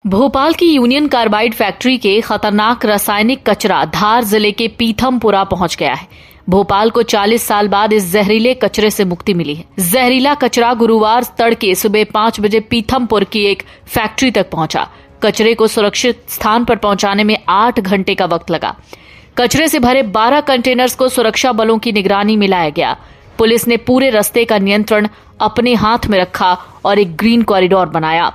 भोपाल की union carbide factory के खतरनाक रासायनिक कचरा धार जिले के पीथमपुरा पहुंच गया है। भोपाल को 40 साल बाद इस जहरीले कचरे से मुक्ति मिली है। जहरीला कचरा गुरुवार तड़के सुबह 5 बजे पीथमपुर की एक फैक्ट्री तक पहुंचा। कचरे को सुरक्षित स्थान पर पहुंचाने में 8 घंटे का वक्त लगा। कचरे से भरे 12 कंटेनर्स को सुरक्षा बलों की निगरानी में लाया गया। पुलिस ने पूरे रास्ते का नियंत्रण अपने हाथ में रखा और एक ग्रीन कॉरिडोर बनाया।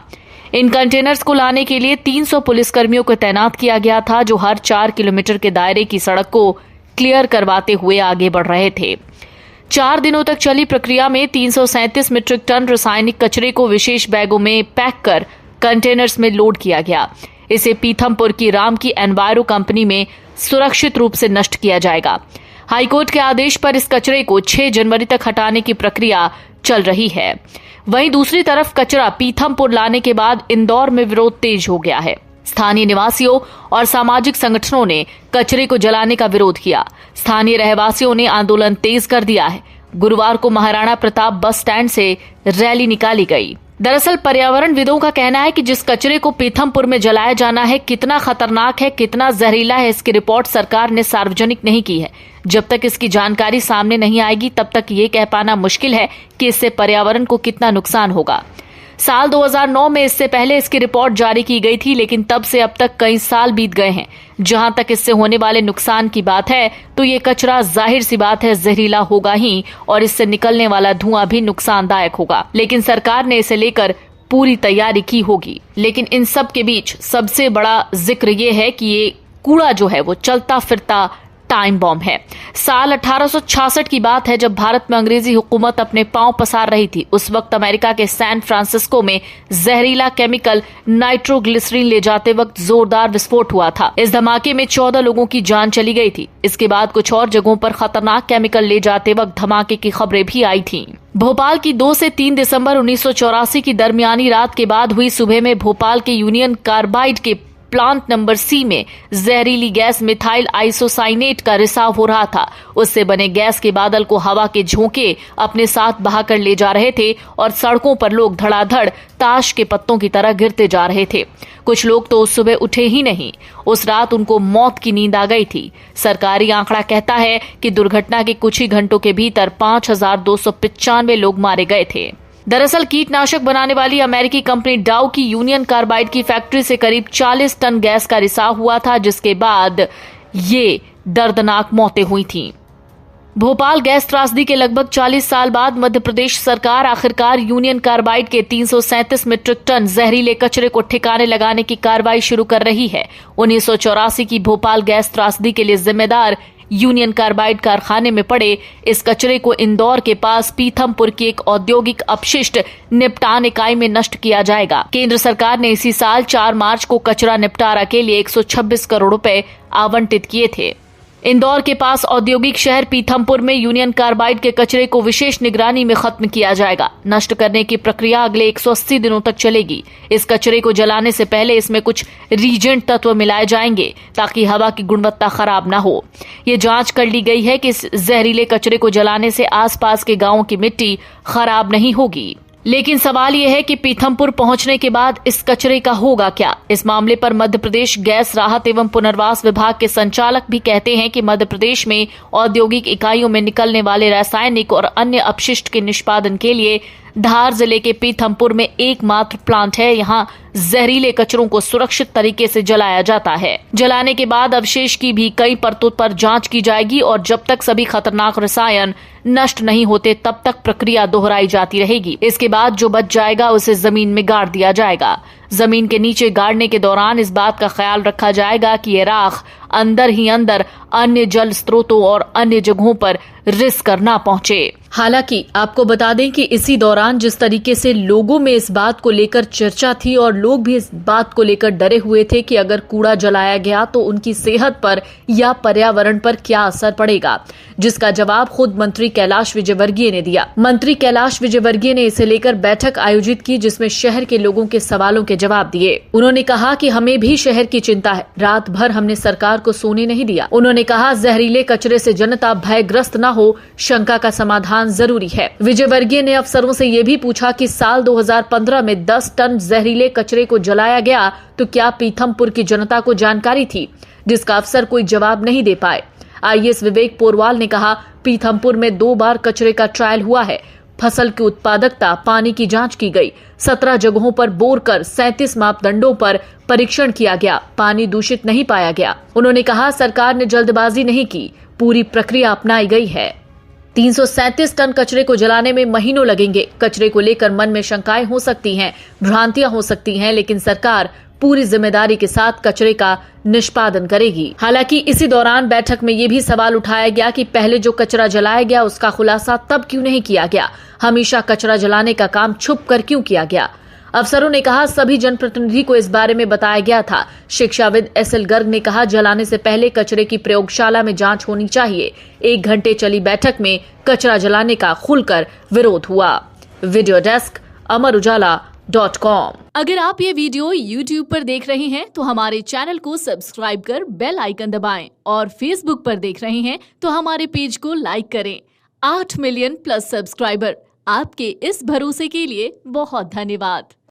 इन कंटेनर्स को लाने के लिए 300 पुलिसकर्मियों को तैनात किया गया था, जो हर 4 किलोमीटर के दायरे की सड़क को क्लियर करवाते हुए आगे बढ़ रहे थे। 4 दिनों तक चली प्रक्रिया में 337 मीट्रिक टन रासायनिक कचरे को विशेष बैगों में पैक कर कंटेनर्स में लोड किया गया। इसे पीथमपुर की राम की एनवायरो कंपनी में सुरक्षित रूप से नष्ट किया जाएगा। हाईकोर्ट के आदेश पर इस कचरे को 6 जनवरी तक हटाने की प्रक्रिया चल रही है। वहीं दूसरी तरफ कचरा पीथमपुर लाने के बाद इंदौर में विरोध तेज हो गया है। स्थानीय निवासियों और सामाजिक संगठनों ने कचरे को जलाने का विरोध किया। स्थानीय रहवासियों ने आंदोलन तेज कर दिया है। गुरुवार को महाराणा प्रताप बस स्टैंड से रैली निकाली गई। दरअसल पर्यावरणविदों का कहना है कि जिस कचरे को पीथमपुर में जलाया जाना है, कितना खतरनाक है, कितना जहरीला है, इसकी रिपोर्ट सरकार ने सार्वजनिक नहीं की है। जब तक इसकी जानकारी सामने नहीं आएगी, तब तक ये कह पाना मुश्किल है कि इससे पर्यावरण को कितना नुकसान होगा। साल 2009 में इससे पहले इसकी रिपोर्ट जारी की गई थी, लेकिन तब से अब तक कई साल बीत गए हैं। जहां तक इससे होने वाले नुकसान की बात है, तो ये कचरा जाहिर सी बात है जहरीला होगा ही, और इससे निकलने वाला धुआं भी नुकसानदायक होगा। लेकिन सरकार ने इसे लेकर पूरी तैयारी की होगी। लेकिन इन सब के बीच सबसे बड़ा जिक्र ये है कि ये कूड़ा जो है वो चलता फिरता टाइम बॉम्ब है। साल 1866 की बात है, जब भारत में अंग्रेजी हुकूमत अपने पांव पसार रही थी। उस वक्त अमेरिका के सैन फ्रांसिस्को में जहरीला केमिकल नाइट्रोग्लिसरीन ले जाते वक्त जोरदार विस्फोट हुआ था। इस धमाके में 14 लोगों की जान चली गई थी। इसके बाद कुछ और जगहों पर खतरनाक केमिकल ले जाते वक्त धमाके की खबरें भी आई थीं। भोपाल की 2 से 3 दिसंबर 1984 की दरमियानी रात के बाद हुई सुबह में भोपाल के यूनियन कार्बाइड के प्लांट नंबर सी में जहरीली गैस मिथाइल आइसोसाइनेट का रिसाव हो रहा था। उससे बने गैस के बादल को हवा के झोंके अपने साथ बहाकर ले जा रहे थे और सड़कों पर लोग धड़ाधड़ ताश के पत्तों की तरह गिरते जा रहे थे। कुछ लोग तो उस सुबह उठे ही नहीं। उस रात उनको मौत की नींद आ गई थी। सरकारी आंकड़ा कहता है कि दुर्घटना के कुछ ही घंटों के भीतर 5295 लोग मारे गए थे। दरअसल कीटनाशक बनाने वाली अमेरिकी कंपनी डाउ की यूनियन कार्बाइड की फैक्ट्री से करीब 40 टन गैस का रिसाव हुआ था, जिसके बाद ये दर्दनाक मौतें हुई थीं। भोपाल गैस त्रासदी के लगभग 40 साल बाद मध्य प्रदेश सरकार आखिरकार यूनियन कार्बाइड के 337 मीट्रिक टन जहरीले कचरे को ठिकाने लगाने की कार्रवाई शुरू कर रही है। 1984 की भोपाल गैस त्रासदी के लिए जिम्मेदार यूनियन कार्बाइड कारखाने में पड़े इस कचरे को इंदौर के पास पीथमपुर की एक औद्योगिक अपशिष्ट निपटान इकाई में नष्ट किया जाएगा। केंद्र सरकार ने इसी साल 4 मार्च को कचरा निपटारा के लिए 126 करोड़ रुपए आवंटित किए थे। इंदौर के पास औद्योगिक शहर पीथमपुर में यूनियन कार्बाइड के कचरे को विशेष निगरानी में खत्म किया जाएगा। नष्ट करने की प्रक्रिया अगले 180 दिनों तक चलेगी। इस कचरे को जलाने से पहले इसमें कुछ रीजेंट तत्व मिलाए जाएंगे ताकि हवा की गुणवत्ता खराब न हो। ये जांच कर ली गई है कि इस जहरीले कचरे को जलाने से आसपास के गांवों की मिट्टी खराब नहीं होगी। लेकिन सवाल यह है कि पीथमपुर पहुंचने के बाद इस कचरे का होगा क्या? इस मामले पर मध्य प्रदेश गैस राहत एवं पुनर्वास विभाग के संचालक भी कहते हैं कि मध्य प्रदेश में औद्योगिक इकाइयों में निकलने वाले रासायनिक और अन्य अपशिष्ट के निष्पादन के लिए धार जिले के पीथमपुर में एकमात्र प्लांट है। यहाँ जहरीले कचरों को सुरक्षित तरीके से जलाया जाता है। जलाने के बाद अवशेष की भी कई परतों पर जांच की जाएगी और जब तक सभी खतरनाक रसायन नष्ट नहीं होते तब तक प्रक्रिया दोहराई जाती रहेगी। इसके बाद जो बच जाएगा उसे जमीन में गाड़ दिया जाएगा। जमीन के नीचे गाड़ने के दौरान इस बात का ख्याल रखा जाएगा कि ये राख अंदर ही अंदर अन्य जल स्रोतों और अन्य जगहों पर रिस्क ना पहुंचे। हालांकि आपको बता दें कि इसी दौरान जिस तरीके से लोगों में इस बात को लेकर चर्चा थी और लोग भी इस बात को लेकर डरे हुए थे कि अगर कूड़ा जलाया गया तो उनकी सेहत पर या पर्यावरण पर क्या असर पड़ेगा, जिसका जवाब खुद मंत्री कैलाश विजयवर्गीय ने दिया। मंत्री कैलाश विजयवर्गीय ने इसे लेकर बैठक आयोजित की, जिसमें शहर के लोगों के सवालों के जवाब दिए। उन्होंने कहा कि हमें भी शहर की चिंता है। रात भर हमने सरकार को सोने नहीं दिया। उन्होंने कहा जहरीले कचरे से जनता भयग्रस्त न हो, शंका का समाधान जान जरूरी है। विजयवर्गीय ने अफसरों से ये भी पूछा कि साल 2015 में 10 टन जहरीले कचरे को जलाया गया तो क्या पीथमपुर की जनता को जानकारी थी, जिसका अफसर कोई जवाब नहीं दे पाए। आईएएस विवेक पोरवाल ने कहा, पीथमपुर में 2 बार कचरे का ट्रायल हुआ है। फसल की उत्पादकता, पानी की जांच की गई। 17 जगहों पर बोर कर 37 मापदंडों पर परीक्षण किया गया। पानी दूषित नहीं पाया गया। उन्होंने कहा, सरकार ने जल्दबाजी नहीं की, पूरी प्रक्रिया अपनाई गई है। 337 टन कचरे को जलाने में महीनों लगेंगे। कचरे को लेकर मन में शंकाएं हो सकती हैं, भ्रांतियां हो सकती हैं, लेकिन सरकार पूरी जिम्मेदारी के साथ कचरे का निष्पादन करेगी। हालांकि इसी दौरान बैठक में ये भी सवाल उठाया गया कि पहले जो कचरा जलाया गया उसका खुलासा तब क्यों नहीं किया गया, हमेशा कचरा जलाने का काम छुप कर क्यों किया गया। अफसरों ने कहा, सभी जनप्रतिनिधि को इस बारे में बताया गया था। शिक्षाविद एसएल गर्ग ने कहा, जलाने से पहले कचरे की प्रयोगशाला में जांच होनी चाहिए। 1 घंटे चली बैठक में कचरा जलाने का खुलकर विरोध हुआ। Video desk amarujala.com। अगर आप ये वीडियो YouTube पर देख रहे हैं तो हमारे चैनल को सब्सक्राइब कर बेल आइकन दबाएं और Facebook पर देख रहे हैं तो हमारे पेज को लाइक करें। 8 मिलियन प्लस सब्सक्राइबर, आपके इस भरोसे के लिए बहुत धन्यवाद।